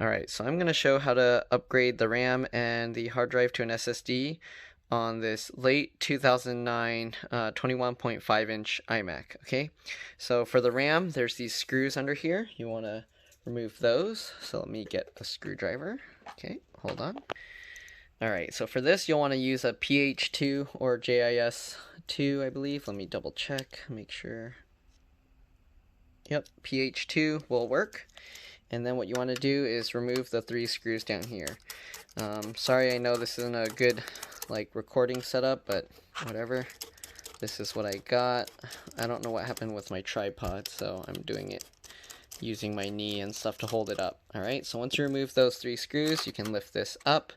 Alright, so I'm going to show how to upgrade the RAM and the hard drive to an SSD on this late 2009 21.5 inch iMac. Okay, so for the RAM, there's these screws under here. You want to remove those. So let me get a screwdriver. Okay, hold on. Alright, so for this, you'll want to use a PH2 or JIS2, I believe. Let me double check, make sure. Yep, PH2 will work. And then what you want to do is remove the 3 screws down here. Sorry, I know this isn't a good recording setup, but whatever. This is what I got. I don't know what happened with my tripod, so I'm doing it using my knee and stuff to hold it up. Alright, so once you remove those 3 screws, you can lift this up.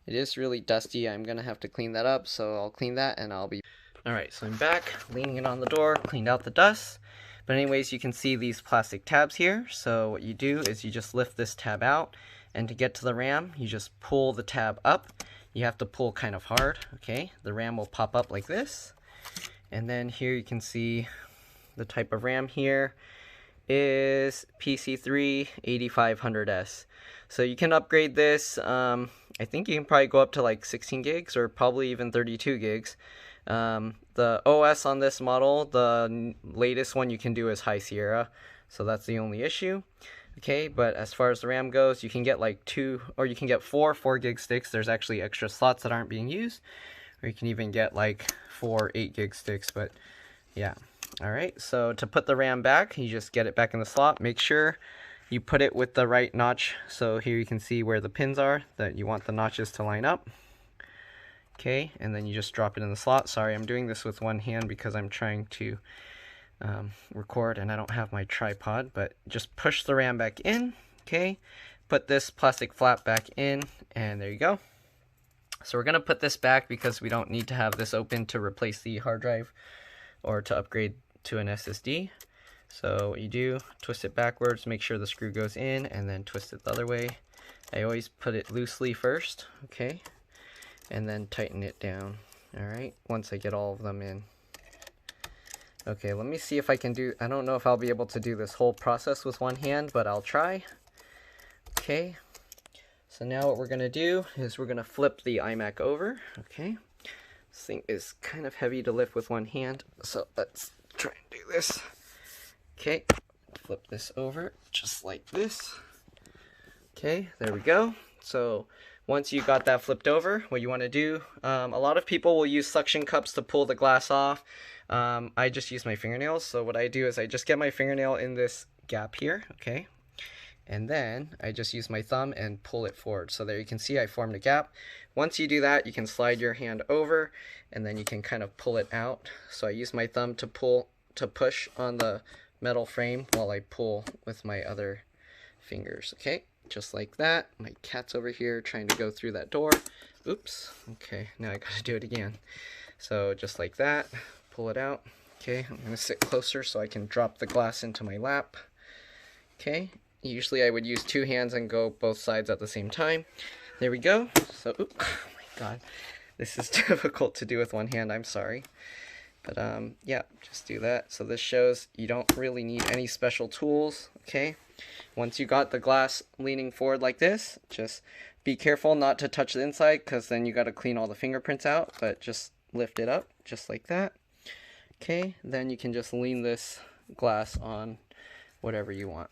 It is really dusty. I'm going to have to clean that up, so I'll clean that and I'll be... Alright, so I'm back, leaning it on the door, cleaned out the dust. But anyways, you can see these plastic tabs here. So what you do is you just lift this tab out, and to get to the RAM, you just pull the tab up. You have to pull kind of hard, okay? The RAM will pop up like this. And then here you can see the type of RAM here is PC3 8500S. So you can upgrade this. I think you can probably go up to like 16 gigs or probably even 32 gigs. The OS on this model, the latest one you can do is High Sierra, so that's the only issue. Okay, but as far as the RAM goes, you can get like 2, or you can get 4 4-gig sticks. There's actually extra slots that aren't being used, or you can even get like 4 8-gig sticks, but yeah. Alright, so to put the RAM back, you just get it back in the slot. Make sure you put it with the right notch. So here you can see where the pins are, that you want the notches to line up. Okay, and then you just drop it in the slot. Sorry, I'm doing this with one hand because I'm trying to record and I don't have my tripod, but just push the RAM back in. Okay, put this plastic flap back in, and there you go. So we're going to put this back because we don't need to have this open to replace the hard drive or to upgrade to an SSD. So what you do, twist it backwards, make sure the screw goes in, and then twist it the other way. I always put it loosely first, okay? And then tighten it down. Alright, once I get all of them in. Okay, let me see if I can do... I don't know if I'll be able to do this whole process with one hand, but I'll try. Okay, so now what we're going to do is we're going to flip the iMac over. Okay, this thing is kind of heavy to lift with one hand, so let's try and do this. Okay, flip this over just like this. Okay, there we go. So once you got that flipped over, what you want to do, a lot of people will use suction cups to pull the glass off. I just use my fingernails. So what I do is I just get my fingernail in this gap here, okay? And then I just use my thumb and pull it forward. So there you can see I formed a gap. Once you do that, you can slide your hand over and then you can kind of pull it out. So I use my thumb to push on the metal frame while I pull with my other fingers, okay? Just like that. My cat's over here trying to go through that door. Oops. Okay, now I gotta do it again. So just like that, pull it out. Okay, I'm gonna sit closer so I can drop the glass into my lap. Okay, usually I would use 2 hands and go both sides at the same time. There we go. So, oh my god, this is difficult to do with one hand, I'm sorry. But yeah, just do that. So this shows you don't really need any special tools, okay? Once you got the glass leaning forward like this, just be careful not to touch the inside because then you got to clean all the fingerprints out, but just lift it up just like that. Okay, then you can just lean this glass on whatever you want.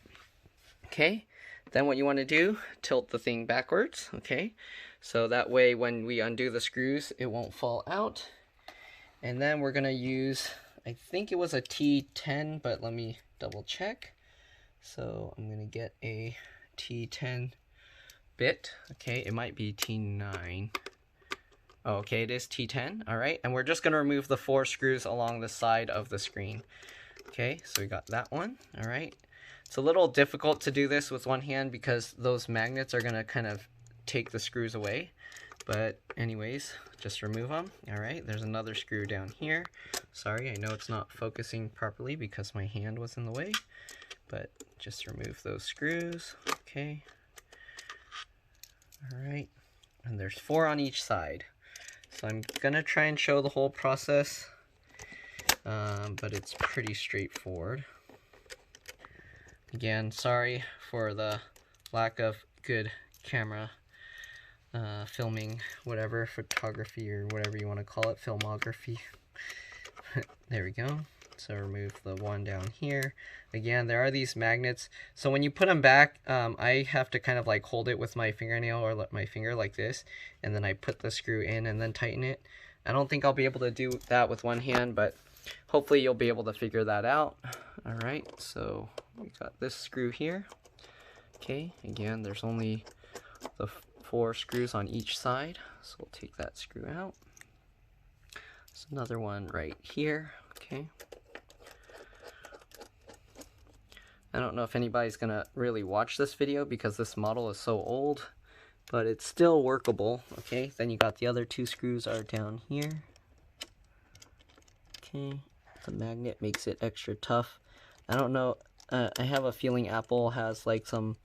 Okay, then what you want to do, tilt the thing backwards, okay? So that way when we undo the screws, it won't fall out. And then we're going to use, I think it was a T10, but let me double check. So I'm going to get a T10 bit. Okay, it might be T9. Oh, okay, it is T10. All right, and we're just going to remove the 4 screws along the side of the screen. Okay, so we got that one. All right. It's a little difficult to do this with one hand because those magnets are going to kind of take the screws away. But anyways, just remove them. Alright, there's another screw down here. Sorry, I know it's not focusing properly because my hand was in the way. But just remove those screws. Okay. Alright, and there's 4 on each side. So I'm going to try and show the whole process. But it's pretty straightforward. Again, sorry for the lack of good camera, filming, whatever, photography or whatever you want to call it, filmography. There we go. So remove the one down here. Again, there are these magnets. So when you put them back, I have to kind of like hold it with my fingernail or my finger like this, and then I put the screw in and then tighten it. I don't think I'll be able to do that with one hand, but hopefully you'll be able to figure that out. All right, so we got this screw here. Okay, again, there's only the 4 screws on each side, so we'll take that screw out. There's another one right here. Okay. I don't know if anybody's gonna really watch this video because this model is so old, but it's still workable. Okay, then you got the other 2 screws are down here. Okay, the magnet makes it extra tough. I don't know, I have a feeling Apple has like some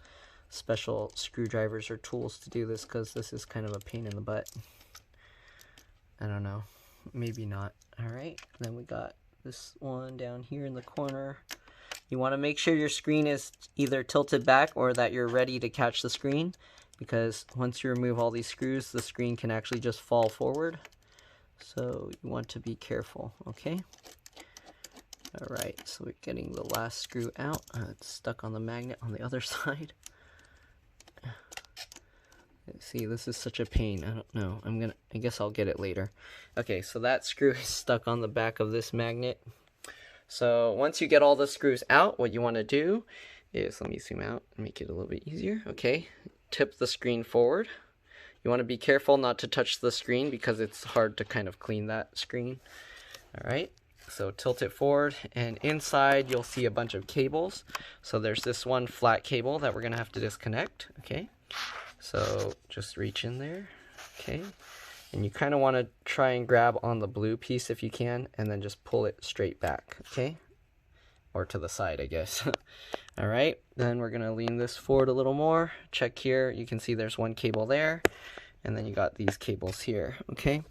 special screwdrivers or tools to do this, because this is kind of a pain in the butt. I don't know, maybe not. All right, then we got this one down here in the corner. You want to make sure your screen is either tilted back or that you're ready to catch the screen, because once you remove all these screws, the screen can actually just fall forward. So you want to be careful, okay? All right, so we're getting the last screw out. It's stuck on the magnet on the other side. See, this is such a pain. I don't know. I guess I'll get it later. Okay, so that screw is stuck on the back of this magnet. So once you get all the screws out, what you want to do is, let me zoom out and make it a little bit easier. Okay, tip the screen forward. You want to be careful not to touch the screen because it's hard to kind of clean that screen. All right, so tilt it forward, and inside you'll see a bunch of cables. So there's this one flat cable that we're going to have to disconnect. Okay, so just reach in there. Okay. And you kind of want to try and grab on the blue piece if you can, and then just pull it straight back, okay? Or to the side, I guess. All right, then we're going to lean this forward a little more. Check here. You can see there's one cable there, and then you got these cables here, okay?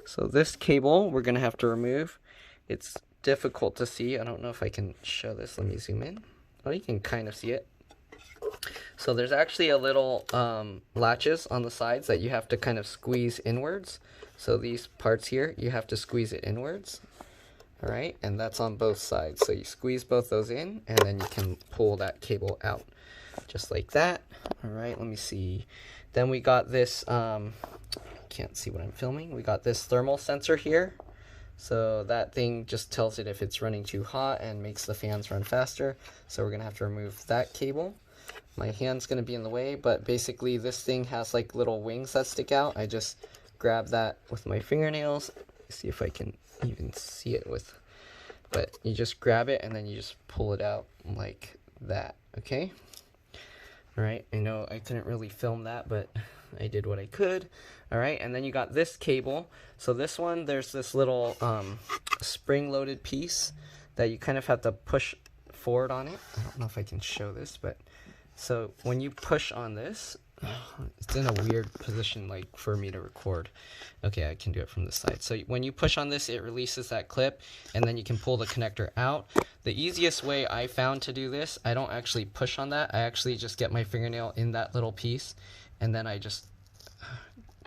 So this cable we're going to have to remove. It's difficult to see. I don't know if I can show this. Let me zoom in. Oh, you can kind of see it. So there's actually a little latches on the sides that you have to kind of squeeze inwards. So these parts here, you have to squeeze it inwards. All right, and that's on both sides. So you squeeze both those in, and then you can pull that cable out just like that. All right, let me see. Then we got this, can't see what I'm filming. We got this thermal sensor here. So that thing just tells it if it's running too hot and makes the fans run faster. So we're gonna have to remove that cable. My hand's going to be in the way, but basically this thing has like little wings that stick out. I just grab that with my fingernails. See if I can even see it with, but you just grab it and then you just pull it out like that, okay? All right, I know I couldn't really film that, but I did what I could. All right, and then you got this cable. So this one, there's this little spring-loaded piece that you kind of have to push forward on it. I don't know if I can show this, but so when you push on this, it's in a weird position like for me to record. Okay, I can do it from this side. So when you push on this, it releases that clip, and then you can pull the connector out. The easiest way I found to do this, I don't actually push on that. I actually just get my fingernail in that little piece, and then I just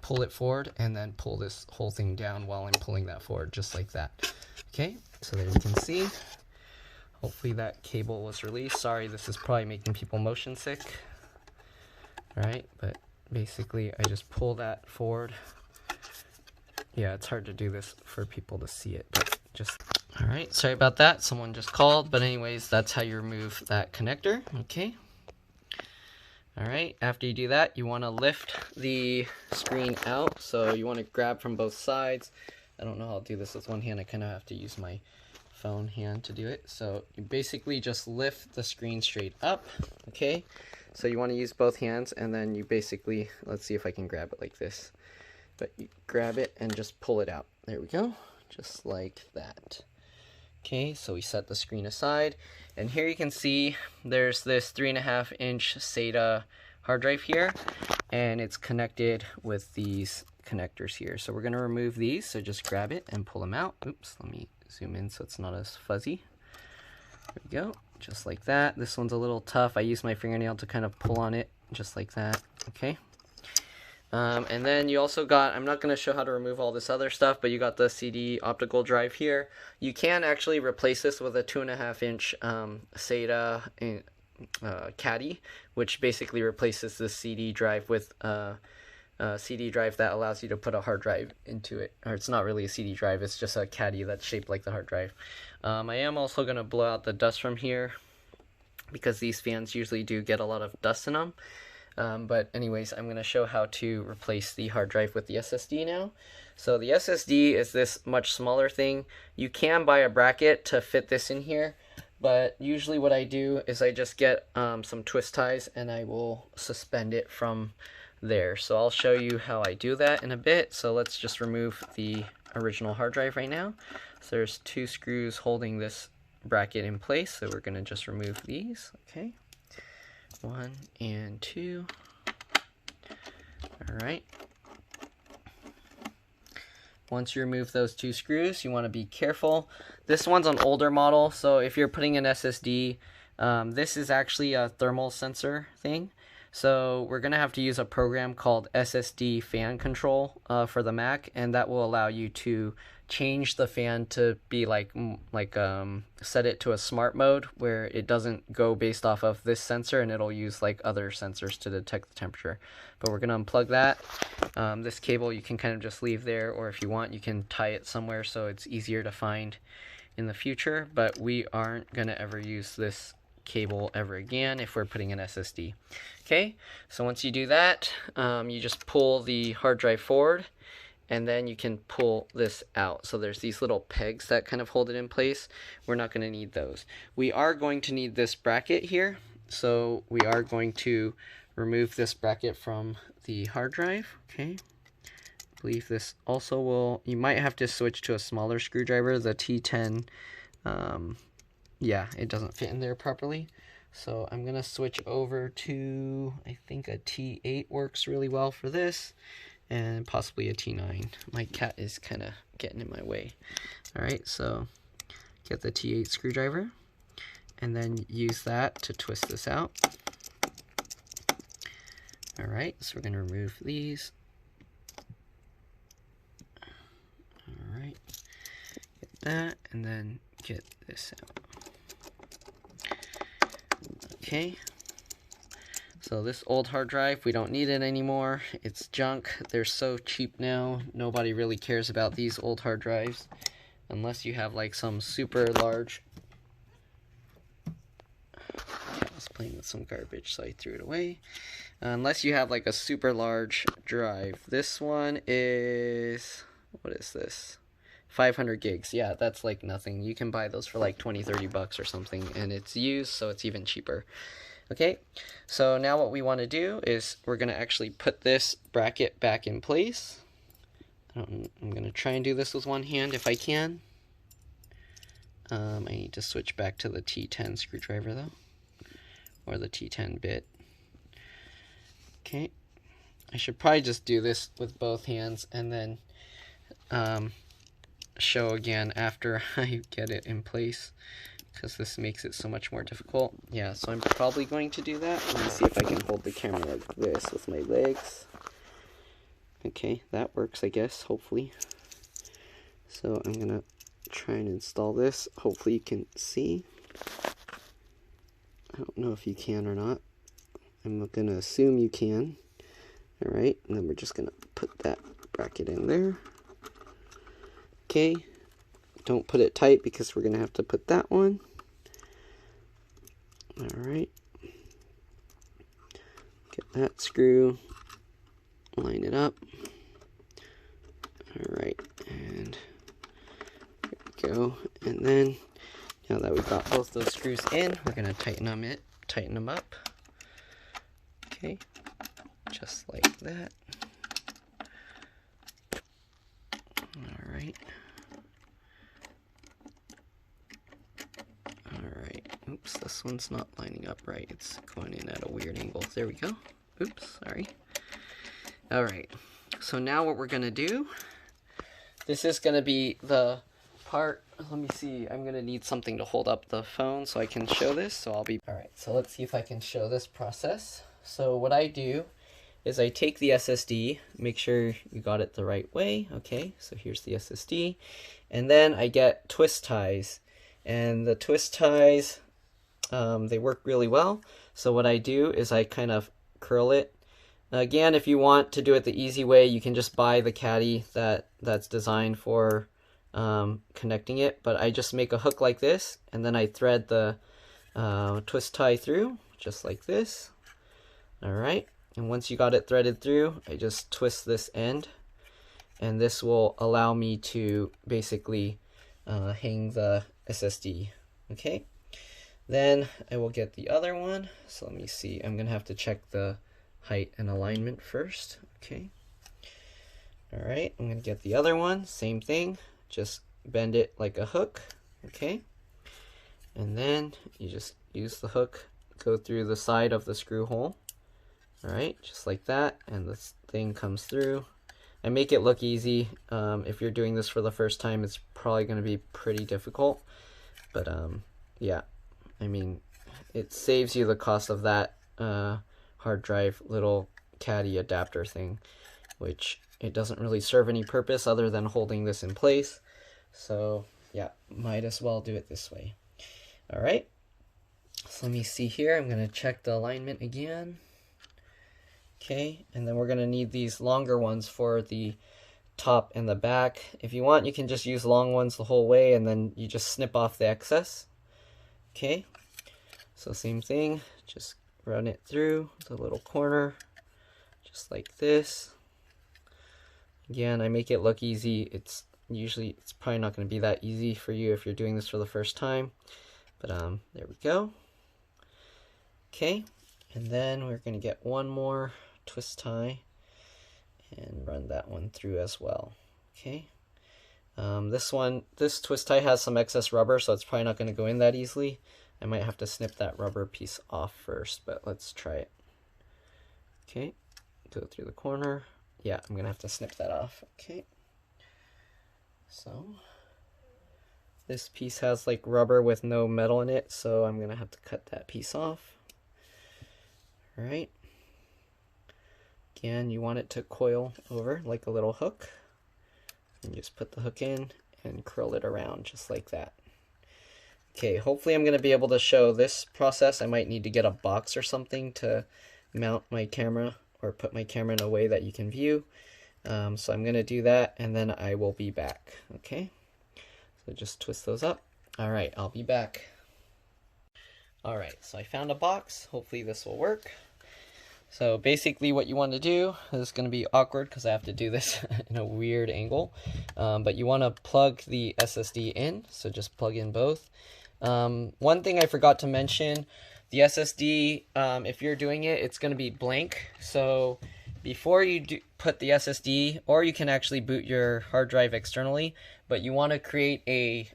pull it forward and then pull this whole thing down while I'm pulling that forward, just like that. Okay, so there you can see. Hopefully that cable was released. Sorry, this is probably making people motion sick. All right, but basically I just pull that forward. Yeah, it's hard to do this for people to see it, but just, all right, sorry about that. Someone just called, but anyways, that's how you remove that connector, okay? All right, after you do that, you wanna lift the screen out. So you wanna grab from both sides. I don't know how I'll do this with one hand. I kind of have to use my phone hand to do it. So you basically just lift the screen straight up, okay? So you want to use both hands, and then you basically, let's see if I can grab it like this, but you grab it and just pull it out. There we go, just like that. Okay, so we set the screen aside, and here you can see there's this 3.5-inch SATA hard drive here, and it's connected with these connectors here. So we're going to remove these, so just grab it and pull them out. Oops, let me zoom in so it's not as fuzzy. There we go, just like that. This one's a little tough. I use my fingernail to kind of pull on it, just like that. Okay. And then you also got, I'm not going to show how to remove all this other stuff, but you got the CD optical drive here. You can actually replace this with a 2.5-inch SATA caddy, which basically replaces the CD drive with a CD drive that allows you to put a hard drive into it. Or it's not really a CD drive, it's just a caddy that's shaped like the hard drive. I am also going to blow out the dust from here, because these fans usually do get a lot of dust in them. But anyways, I'm going to show how to replace the hard drive with the SSD now. So the SSD is this much smaller thing. You can buy a bracket to fit this in here, but usually what I do is I just get some twist ties and I will suspend it from there. So I'll show you how I do that in a bit. So let's just remove the original hard drive right now. So there's 2 screws holding this bracket in place, so we're going to just remove these. Okay. 1 and 2. Alright. Once you remove those 2 screws, you want to be careful. This one's an older model, so if you're putting an SSD, this is actually a thermal sensor thing. So we're going to have to use a program called SSD fan control for the Mac, and that will allow you to change the fan to be set it to a smart mode where it doesn't go based off of this sensor, and it'll use like other sensors to detect the temperature. But we're going to unplug that. This cable you can kind of just leave there, or if you want you can tie it somewhere so it's easier to find in the future, but we aren't going to ever use this cable ever again if we're putting an SSD. Okay, so once you do that, you just pull the hard drive forward, and then you can pull this out. So there's these little pegs that kind of hold it in place. We're not going to need those. We are going to need this bracket here, so we are going to remove this bracket from the hard drive. Okay, I believe this also will, you might have to switch to a smaller screwdriver. The T10, yeah, it doesn't fit in there properly. So I'm going to switch over to, I think a T8 works really well for this, and possibly a T9. My cat is kind of getting in my way. Alright, so get the T8 screwdriver, and then use that to twist this out. Alright, so we're going to remove these. Alright, get that, and then get this out. Okay, so this old hard drive, we don't need it anymore. It's junk. They're so cheap now. Nobody really cares about these old hard drives unless you have like some super large. I was playing with some garbage, so I threw it away. Unless you have like a super large drive. This one is, what is this? 500 gigs. Yeah, that's like nothing. You can buy those for like 20-30 bucks or something, and it's used, so it's even cheaper. Okay, so now what we want to do is we're going to actually put this bracket back in place. I'm going to try and do this with one hand if I can. I need to switch back to the T10 screwdriver though, or the T10 bit. Okay, I should probably just do this with both hands and then show again after I get it in place, because this makes it so much more difficult. Yeah, so I'm probably going to do that. Let me see if I can hold the camera like this with my legs. Okay, that works, I guess, hopefully. So I'm gonna try and install this. Hopefully you can see. I don't know if you can or not. I'm gonna assume you can. Alright, and then we're just gonna put that bracket in there. Okay, don't put it tight because we're going to have to put that one. Alright, get that screw, line it up. Alright, and there we go. And then, now that we've got both those screws in, we're going to tighten them up. Okay, just like that. Alright. Oops, this one's not lining up right. It's going in at a weird angle. There we go. Oops, sorry. Alright, so now what we're going to do, this is going to be the part, let me see, I'm going to need something to hold up the phone so I can show this. So Alright, so let's see if I can show this process. So what I do is I take the SSD, make sure you got it the right way. Okay, so here's the SSD, and then I get twist ties, and the twist ties, they work really well. So what I do is I kind of curl it. Again, if you want to do it the easy way, you can just buy the caddy that's designed for connecting it, but I just make a hook like this, and then I thread the twist tie through just like this. All right, and once you got it threaded through, I just twist this end, and this will allow me to basically hang the SSD. Okay, then I will get the other one. So let me see, I'm gonna have to check the height and alignment first. Okay, all right, I'm gonna get the other one, same thing, just bend it like a hook. Okay, and then you just use the hook, go through the side of the screw hole. All right, just like that, and this thing comes through. I make it look easy. If you're doing this for the first time, it's probably going to be pretty difficult, but yeah, I mean, it saves you the cost of that hard drive little caddy adapter thing, which it doesn't really serve any purpose other than holding this in place. So yeah, might as well do it this way. All right, so let me see here. I'm going to check the alignment again. Okay, and then we're going to need these longer ones for the top and the back. If you want, you can just use long ones the whole way, and then you just snip off the excess. Okay, so same thing, just run it through the little corner, just like this. Again, I make it look easy. It's probably not going to be that easy for you if you're doing this for the first time, but there we go. Okay, and then we're going to get one more twist tie and run that one through as well. Okay, this twist tie has some excess rubber, so it's probably not going to go in that easily. I might have to snip that rubber piece off first, but let's try it. Okay, go through the corner. Yeah, I'm gonna have to snip that off. Okay, so this piece has like rubber with no metal in it, so I'm gonna have to cut that piece off. All right, again, you want it to coil over like a little hook, and just put the hook in and curl it around just like that. Okay, hopefully I'm going to be able to show this process. I might need to get a box or something to mount my camera or put my camera in a way that you can view. So I'm going to do that, and then I will be back. Okay, so just twist those up. All right, I'll be back. All right, so I found a box. Hopefully this will work. So basically what you want to do, this is going to be awkward because I have to do this in a weird angle, but you want to plug the SSD in, so just plug in both. One thing I forgot to mention, the SSD, if you're doing it, it's going to be blank, so before you put the SSD, or you can actually boot your hard drive externally, but you want to create a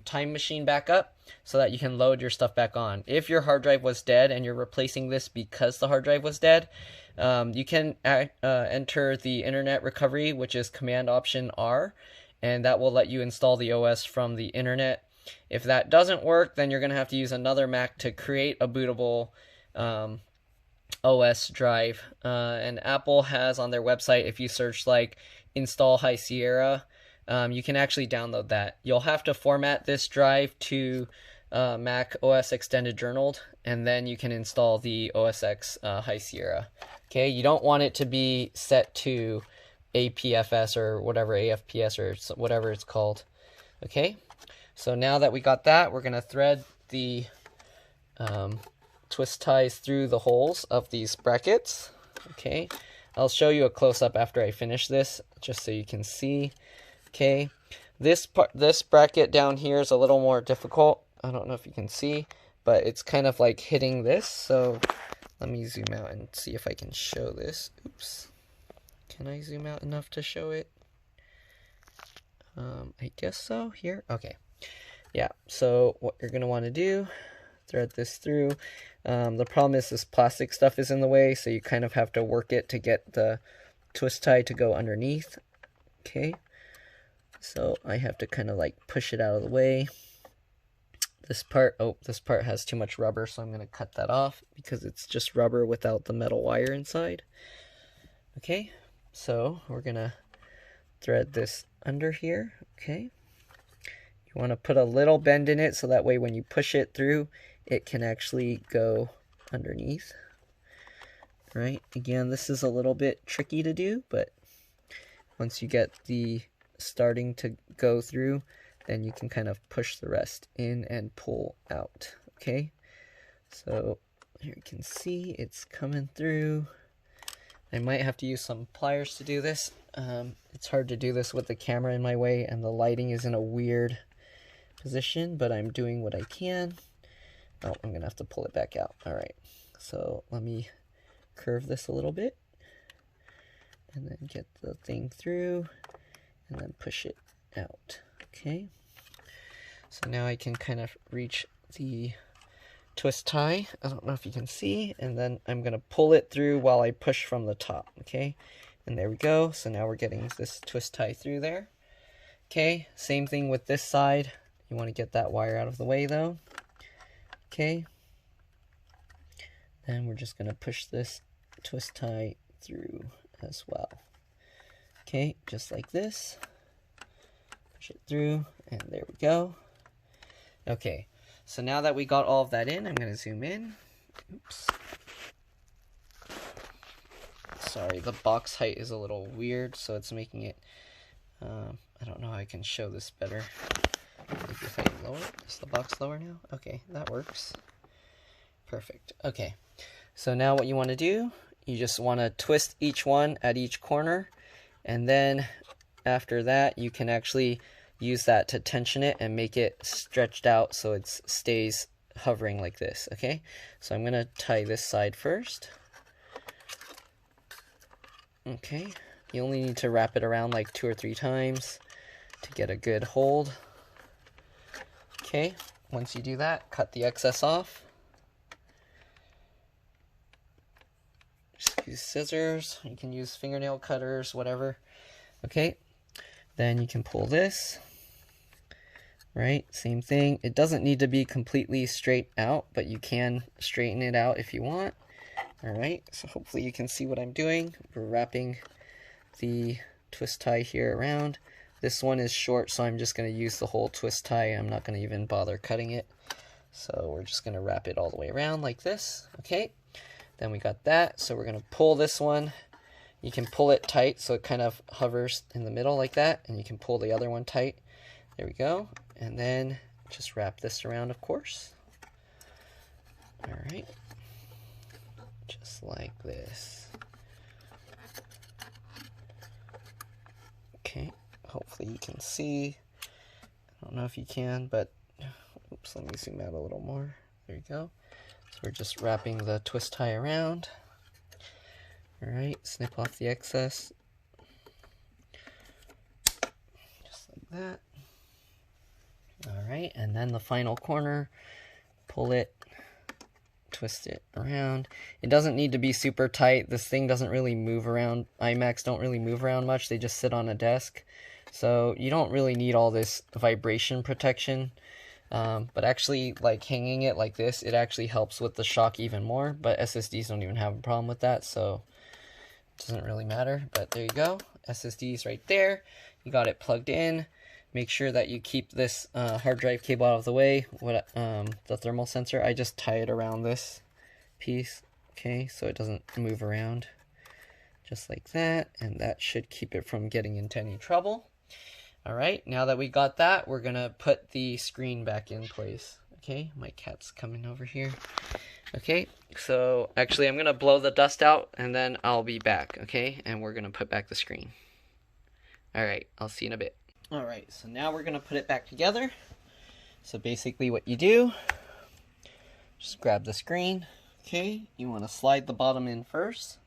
time machine backup so that you can load your stuff back on. If your hard drive was dead and you're replacing this because the hard drive was dead, you can enter the internet recovery, which is Command Option R, and that will let you install the OS from the internet. If that doesn't work, then you're going to have to use another Mac to create a bootable OS drive. And Apple has on their website, if you search like install High Sierra, you can actually download that. You'll have to format this drive to Mac OS Extended Journaled, and then you can install the OS X High Sierra. Okay, you don't want it to be set to APFS or whatever, AFPS or whatever it's called. Okay, so now that we got that, we're going to thread the twist ties through the holes of these brackets. Okay, I'll show you a close-up after I finish this, just so you can see. Okay, this bracket down here is a little more difficult. I don't know if you can see, but it's kind of like hitting this. So let me zoom out and see if I can show this. Oops, can I zoom out enough to show it? I guess so. Here, okay. Yeah, so what you're gonna want to do, thread this through. The problem is this plastic stuff is in the way, so you kind of have to work it to get the twist tie to go underneath. Okay, so I have to kind of like push it out of the way. This part has too much rubber, so I'm going to cut that off because it's just rubber without the metal wire inside. Okay, so we're gonna thread this under here. Okay, you want to put a little bend in it so that way when you push it through, it can actually go underneath. Right, again, this is a little bit tricky to do, but once you get the starting to go through, then you can kind of push the rest in and pull out. Okay, so here you can see it's coming through. I might have to use some pliers to do this. It's hard to do this with the camera in my way and the lighting is in a weird position, but I'm doing what I can. Oh, I'm gonna have to pull it back out. All right, so let me curve this a little bit and then get the thing through and then push it out. Okay, so now I can kind of reach the twist tie. I don't know if you can see, and then I'm gonna pull it through while I push from the top. Okay, and there we go. So now we're getting this twist tie through there. Okay, same thing with this side. You want to get that wire out of the way though. Okay, then we're just gonna push this twist tie through as well. Okay, just like this. Push it through, and there we go. Okay, so now that we got all of that in, I'm gonna zoom in. Oops. Sorry, the box height is a little weird, so it's making it, I don't know how I can show this better. Maybe if I lower it, is the box lower now? Okay, that works. Perfect, okay. So now what you wanna do, you just wanna twist each one at each corner, and then after that, you can actually use that to tension it and make it stretched out so it stays hovering like this, okay? So I'm gonna tie this side first. Okay, you only need to wrap it around like 2 or 3 times to get a good hold. Okay, once you do that, cut the excess off. Just use scissors, you can use fingernail cutters, whatever. Okay, then you can pull this. Right, same thing. It doesn't need to be completely straight out, but you can straighten it out if you want. All right, so hopefully you can see what I'm doing. We're wrapping the twist tie here around. This one is short, so I'm just going to use the whole twist tie. I'm not going to even bother cutting it. So we're just going to wrap it all the way around like this. Okay, then we got that. So we're going to pull this one. You can pull it tight so it kind of hovers in the middle like that, and you can pull the other one tight. There we go. And then just wrap this around, of course. All right. Just like this. Okay. Hopefully you can see. I don't know if you can, but oops, let me zoom out a little more. There you go. So we're just wrapping the twist tie around. All right. Snip off the excess. Just like that. Alright, and then the final corner, pull it, twist it around. It doesn't need to be super tight. This thing doesn't really move around. iMacs don't really move around much. They just sit on a desk. So you don't really need all this vibration protection. But actually, like hanging it like this, it actually helps with the shock even more. But SSDs don't even have a problem with that, so it doesn't really matter. But there you go. SSD's right there. You got it plugged in. Make sure that you keep this hard drive cable out of the way. The thermal sensor, I just tie it around this piece, okay, so it doesn't move around, just like that, and that should keep it from getting into any trouble. All right, now that we got that, we're gonna put the screen back in place. Okay, my cat's coming over here. Okay, so actually I'm gonna blow the dust out and then I'll be back, okay, and we're gonna put back the screen. All right, I'll see you in a bit. Alright, so now we're going to put it back together. So basically what you do, just grab the screen, okay, you want to slide the bottom in first.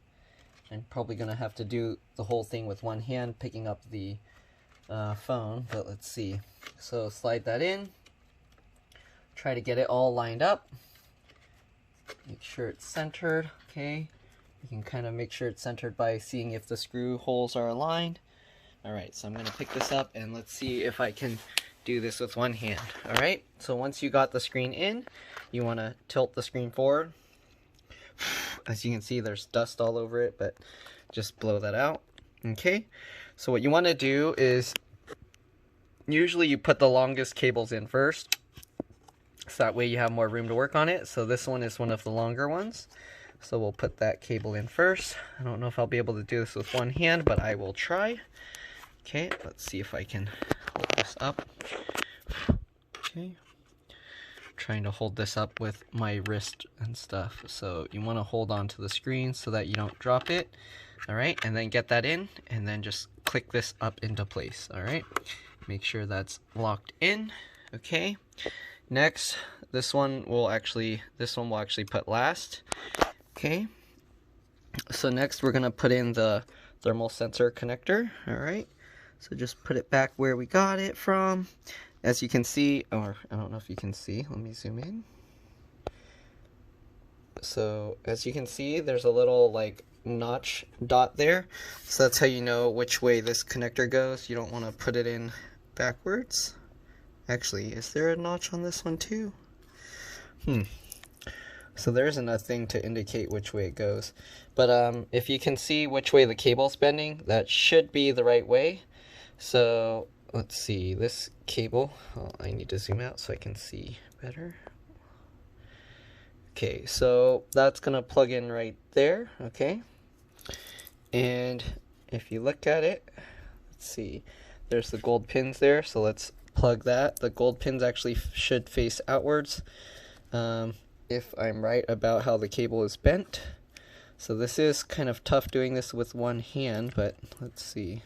I'm probably going to have to do the whole thing with one hand, picking up the phone, but let's see. So slide that in, try to get it all lined up, make sure it's centered, okay. You can kind of make sure it's centered by seeing if the screw holes are aligned. Alright, so I'm going to pick this up and let's see if I can do this with one hand. Alright, so once you got the screen in, you want to tilt the screen forward. As you can see, there's dust all over it, but just blow that out. Okay, so what you want to do is, usually you put the longest cables in first, so that way you have more room to work on it. So this one is one of the longer ones. So we'll put that cable in first. I don't know if I'll be able to do this with one hand, but I will try. Okay, let's see if I can hold this up. Okay, trying to hold this up with my wrist and stuff. So you want to hold on to the screen so that you don't drop it. All right, and then get that in, and then just click this up into place. All right, make sure that's locked in. Okay, next, this one will actually put last. Okay, so next we're gonna put in the thermal sensor connector. All right, so just put it back where we got it from. As you can see, or I don't know if you can see, let me zoom in. So as you can see, there's a little like notch dot there. So that's how you know which way this connector goes. You don't want to put it in backwards. Actually, is there a notch on this one too? So there isn't a thing to indicate which way it goes. But if you can see which way the cable's bending, that should be the right way. So let's see, this cable, I need to zoom out so I can see better. Okay, so that's gonna plug in right there, okay? And if you look at it, let's see, there's the gold pins there, so let's plug that. The gold pins actually should face outwards, if I'm right about how the cable is bent. So this is kind of tough doing this with one hand, but let's see.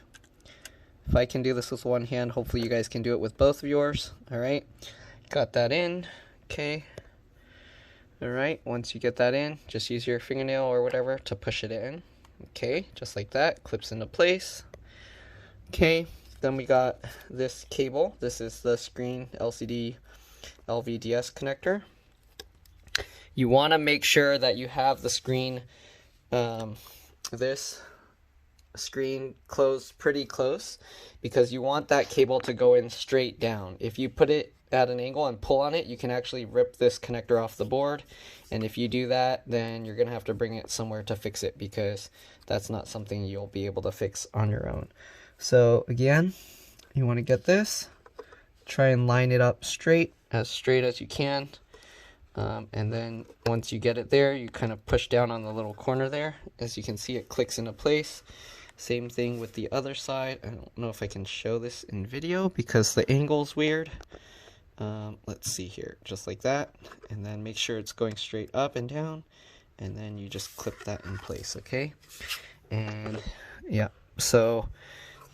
If I can do this with one hand, hopefully you guys can do it with both of yours. All right, got that in, okay. All right, once you get that in, just use your fingernail or whatever to push it in. Okay, just like that, clips into place. Okay, then we got this cable. This is the screen LCD LVDS connector. You want to make sure that you have the screen, this screen closed pretty close, because you want that cable to go in straight down. If you put it at an angle and pull on it, you can actually rip this connector off the board, and if you do that, then you're gonna have to bring it somewhere to fix it, because that's not something you'll be able to fix on your own. So again, you want to get this, try and line it up straight as you can. And then once you get it there, you kind of push down on the little corner there. As you can see, it clicks into place. Same thing with the other side. I don't know if I can show this in video because the angle's weird. Let's see here, just like that. And then make sure it's going straight up and down. And then you just clip that in place, okay? And yeah, so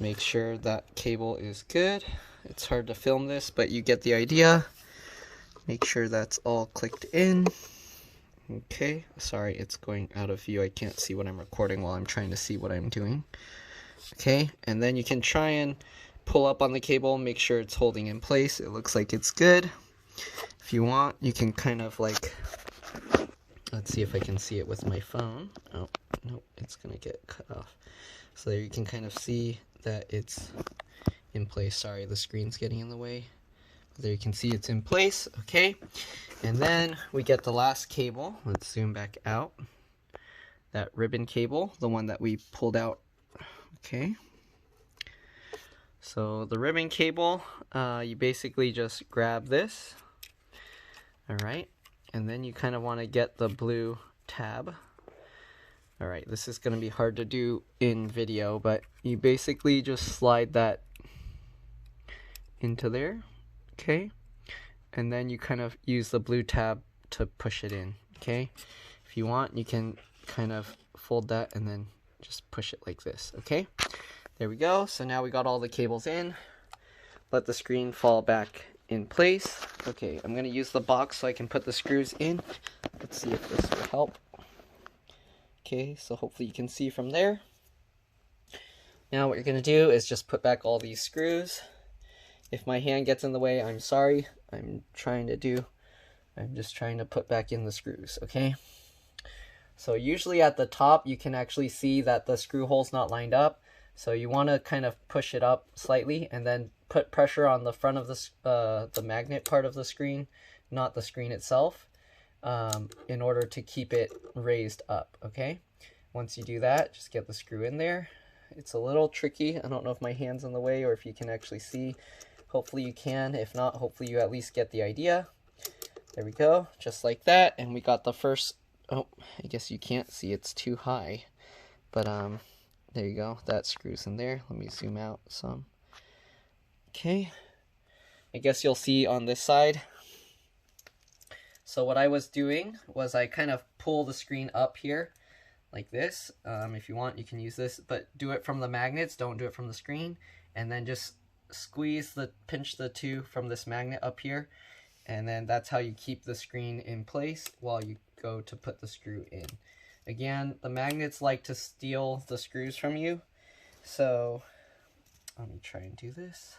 make sure that cable is good. It's hard to film this, but you get the idea. Make sure that's all clicked in. Okay, sorry, it's going out of view. I can't see what I'm recording while I'm trying to see what I'm doing. Okay, and then you can try and pull up on the cable, make sure it's holding in place. It looks like it's good. If you want, you can kind of like, let's see if I can see it with my phone. Oh, no, it's gonna get cut off. So there you can kind of see that it's in place. Sorry, the screen's getting in the way. There you can see it's in place, okay? And then we get the last cable. Let's zoom back out. That ribbon cable, the one that we pulled out, okay? So the ribbon cable, you basically just grab this, all right? And then you kind of want to get the blue tab. All right, this is going to be hard to do in video, but you basically just slide that into there. Okay, and then you kind of use the blue tab to push it in, okay? If you want, you can kind of fold that and then just push it like this, okay? There we go. So now we got all the cables in. Let the screen fall back in place. Okay, I'm going to use the box so I can put the screws in. Let's see if this will help. Okay, so hopefully you can see from there. Now what you're going to do is just put back all these screws. If my hand gets in the way, I'm sorry. I'm just trying to put back in the screws, okay? So usually at the top, you can actually see that the screw hole's not lined up. So you want to kind of push it up slightly and then put pressure on the front of the magnet part of the screen, not the screen itself, in order to keep it raised up, okay? Once you do that, just get the screw in there. It's a little tricky. I don't know if my hand's in the way or if you can actually see. Hopefully you can. If not, hopefully you at least get the idea. There we go, just like that. And we got the first, oh, I guess you can't see, it's too high. But there you go, that screws in there. Let me zoom out some. Okay, I guess you'll see on this side. So what I was doing was I kind of pull the screen up here like this. If you want, you can use this, but do it from the magnets, don't do it from the screen. And then just pinch the two from this magnet up here. And then that's how you keep the screen in place while you go to put the screw in. Again, the magnets like to steal the screws from you. So let me try and do this.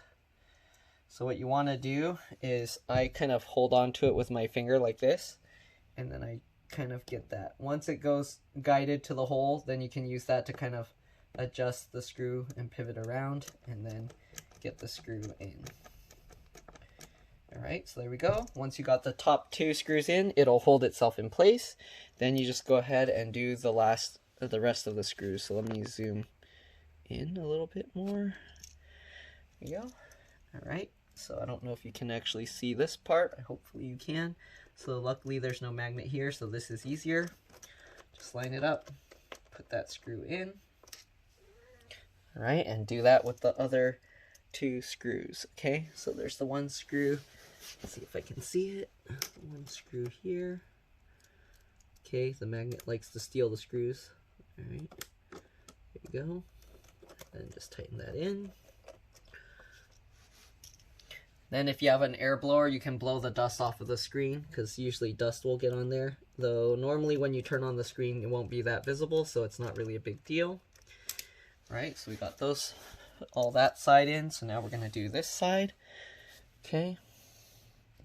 So what you want to do is I kind of hold on to it with my finger like this. And then I kind of get that. Once it goes guided to the hole, then you can use that to kind of adjust the screw and pivot around and then get the screw in. Alright, so there we go. Once you got the top two screws in, it'll hold itself in place. Then you just go ahead and do the rest of the screws. So let me zoom in a little bit more. There you go. Alright, so I don't know if you can actually see this part. Hopefully you can. So luckily there's no magnet here, so this is easier. Just line it up, put that screw in. Alright, and do that with the other two screws. Okay, so there's the one screw. Let's see if I can see it. One screw here. Okay, the magnet likes to steal the screws. Alright, there you go. And just tighten that in. Then if you have an air blower, you can blow the dust off of the screen, because usually dust will get on there. Though normally when you turn on the screen, it won't be that visible, so it's not really a big deal. Alright, so we got all that side in, so now we're going to do this side. Okay,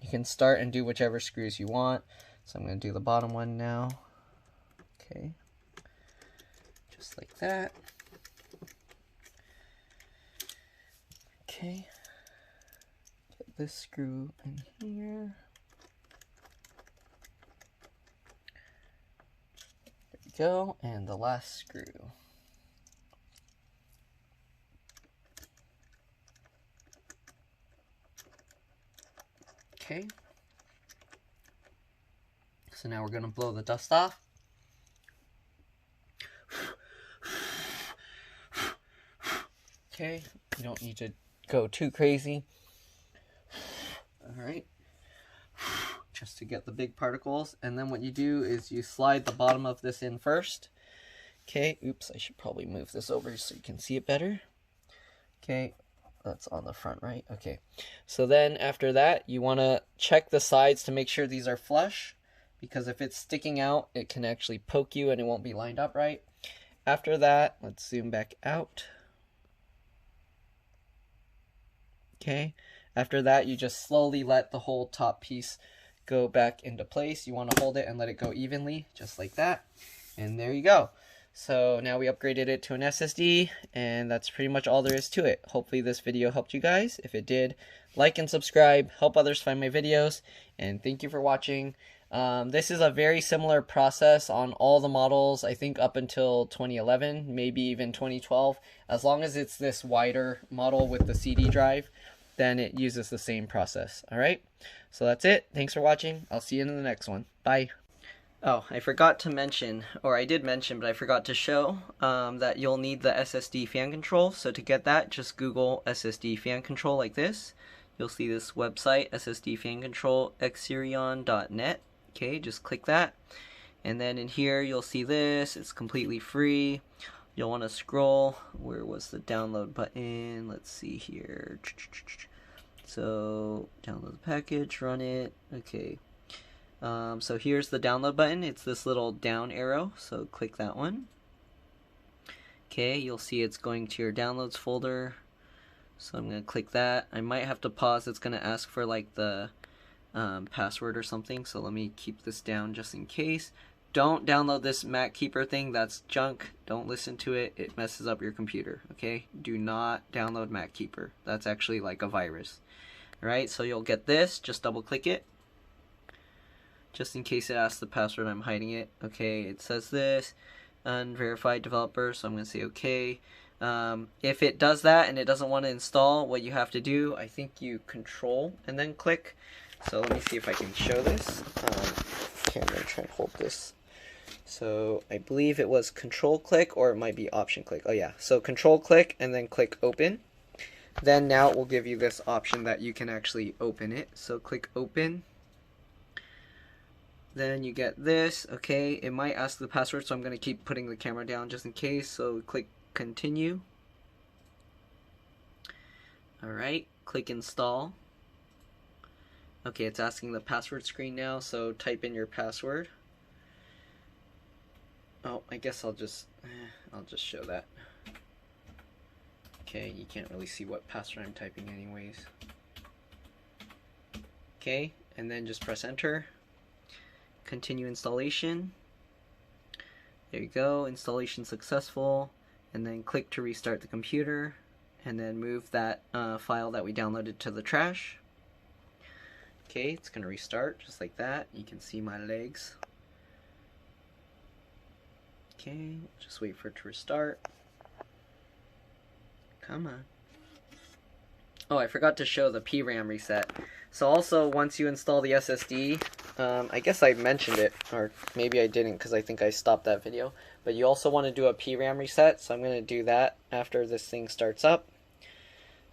you can start and do whichever screws you want. So I'm going to do the bottom one now. Okay, just like that. Okay, get this screw in here. There we go, and the last screw. Okay, so now we're going to blow the dust off. Okay, you don't need to go too crazy. Alright, just to get the big particles. And then what you do is you slide the bottom of this in first. Okay, oops, I should probably move this over so you can see it better. Okay, that's on the front, right? Okay, so then after that, you want to check the sides to make sure these are flush, because if it's sticking out, it can actually poke you and it won't be lined up right. After that, let's zoom back out. Okay, after that, you just slowly let the whole top piece go back into place. You want to hold it and let it go evenly, just like that. And there you go. So now we upgraded it to an SSD, and that's pretty much all there is to it. Hopefully this video helped you guys. If it did, like and subscribe, help others find my videos, and thank you for watching. This is a very similar process on all the models, I think up until 2011, maybe even 2012. As long as it's this wider model with the CD drive, then it uses the same process. Alright, so that's it. Thanks for watching. I'll see you in the next one. Bye. Oh, I forgot to mention, or I did mention, but I forgot to show that you'll need the SSD fan control. So to get that, just Google SSD fan control like this. You'll see this website, SSD fan control, xerion.net. Okay, just click that. And then in here, you'll see this. It's completely free. You'll want to scroll. Where was the download button? Let's see here. So, download the package, run it. Okay. So here's the download button. It's this little down arrow, so click that one. Okay, you'll see it's going to your downloads folder. So I'm going to click that. I might have to pause. It's going to ask for like the password or something, so let me keep this down just in case. Don't download this Mac Keeper thing. That's junk. Don't listen to it. It messes up your computer, okay? Do not download Mac Keeper. That's actually like a virus. Alright, so you'll get this. Just double click it. Just in case it asks the password, I'm hiding it. Okay, it says this. unverified developer, so I'm going to say okay. If it does that and it doesn't want to install, what you have to do, I think you control and then click. So let me see if I can show this. Okay, I'm going to try and hold this. So I believe it was control click, or it might be option click. Oh yeah, so control click and then click open. Then now it will give you this option that you can actually open it. So click open. Then you get this. Okay, it might ask the password, so I'm going to keep putting the camera down just in case. So click continue. Alright, click install. Okay, it's asking the password screen now, so type in your password. Oh, I guess I'll just show that. Okay, you can't really see what password I'm typing anyways. Okay, and then just press enter. Continue installation. There you go, installation successful. And then click to restart the computer, and then move that file that we downloaded to the trash. Okay, it's going to restart just like that. You can see my legs. Okay, just wait for it to restart. Come on. Oh, I forgot to show the PRAM reset. So also, once you install the SSD, I guess I mentioned it, or maybe I didn't because I think I stopped that video, but you also want to do a PRAM reset, so I'm going to do that after this thing starts up.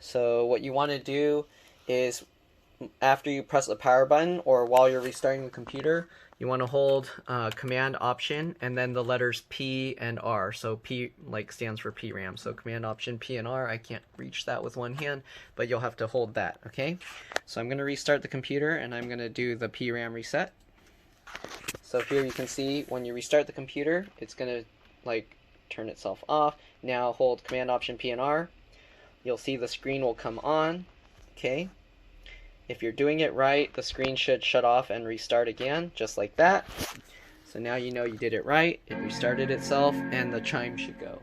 So what you want to do is, after you press the power button, or while you're restarting the computer, you want to hold Command Option and then the letters P and R. So P stands for PRAM. So Command Option P and R. I can't reach that with one hand, but you'll have to hold that. Okay. So I'm going to restart the computer and I'm going to do the PRAM reset. So here you can see when you restart the computer, it's going to turn itself off. Now hold Command Option P and R. You'll see the screen will come on. Okay. If you're doing it right, the screen should shut off and restart again, just like that. So now you know you did it right, it restarted itself, and the chime should go.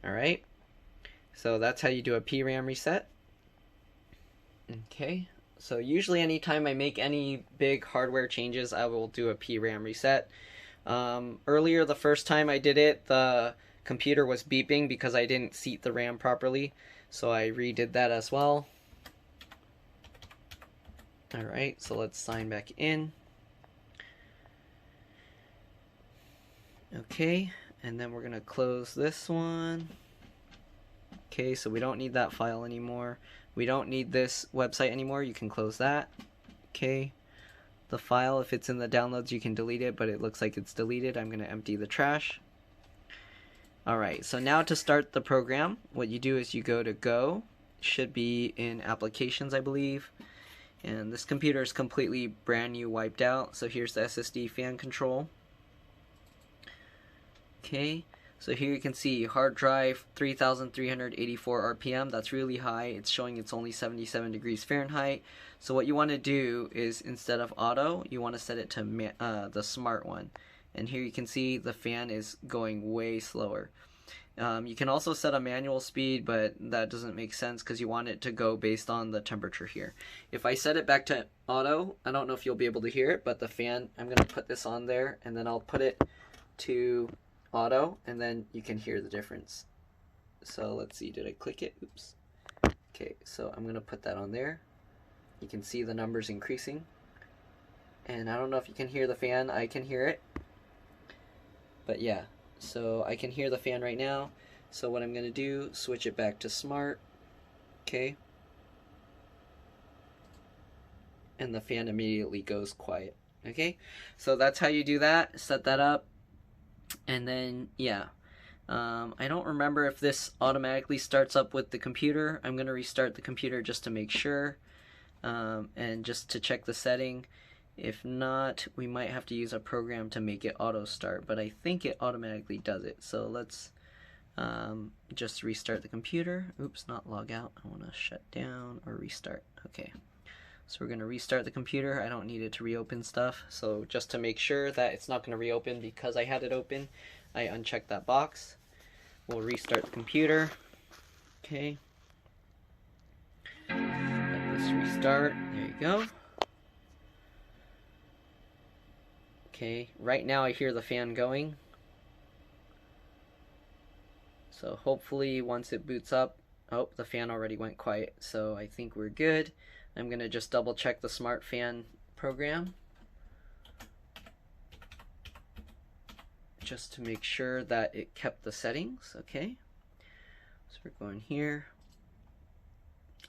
Alright, so that's how you do a PRAM reset. Okay, so usually anytime I make any big hardware changes, I will do a PRAM reset. Earlier, the first time I did it, the computer was beeping because I didn't seat the RAM properly, so I redid that as well. Alright, so let's sign back in. Okay, and then we're going to close this one. Okay, so we don't need that file anymore. We don't need this website anymore. You can close that. Okay, the file, if it's in the downloads, you can delete it, but it looks like it's deleted. I'm going to empty the trash. Alright, so now to start the program, what you do is you go to Go. It should be in Applications, I believe. And this computer is completely brand new, wiped out. So here's the SSD fan control. Okay, so here you can see hard drive 3,384 RPM. That's really high. It's showing it's only 77 degrees Fahrenheit. So what you want to do is, instead of auto, you want to set it to the smart one. And here you can see the fan is going way slower. You can also set a manual speed, but that doesn't make sense because you want it to go based on the temperature here. If I set it back to auto, I don't know if you'll be able to hear it, but the fan, I'm going to put this on there, and then I'll put it to auto, and then you can hear the difference. So let's see, did I click it? Oops. Okay, so I'm going to put that on there. You can see the numbers increasing. And I don't know if you can hear the fan. I can hear it. But yeah. So I can hear the fan right now. So what I'm going to do, switch it back to smart. Okay. And the fan immediately goes quiet. Okay. So that's how you do that. Set that up. And then, yeah. I don't remember if this automatically starts up with the computer. I'm going to restart the computer just to make sure. And just to check the setting. If not, we might have to use a program to make it auto start, but I think it automatically does it. So let's just restart the computer. Oops, not log out. I want to shut down or restart. Okay, so we're going to restart the computer. I don't need it to reopen stuff. So just to make sure that it's not going to reopen because I had it open, I unchecked that box. We'll restart the computer. Okay. Let this restart. There you go. Okay, right now I hear the fan going. So hopefully once it boots up, oh, the fan already went quiet, so I think we're good. I'm gonna just double check the smart fan program just to make sure that it kept the settings. Okay, so we're going here.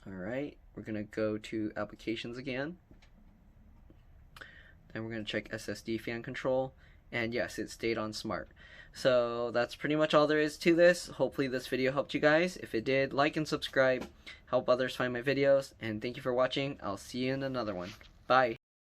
Alright, we're gonna go to applications again, and we're gonna check SSD fan control, and yes, it stayed on smart. So that's pretty much all there is to this. Hopefully this video helped you guys. If it did, like and subscribe, help others find my videos, and thank you for watching. I'll see you in another one. Bye.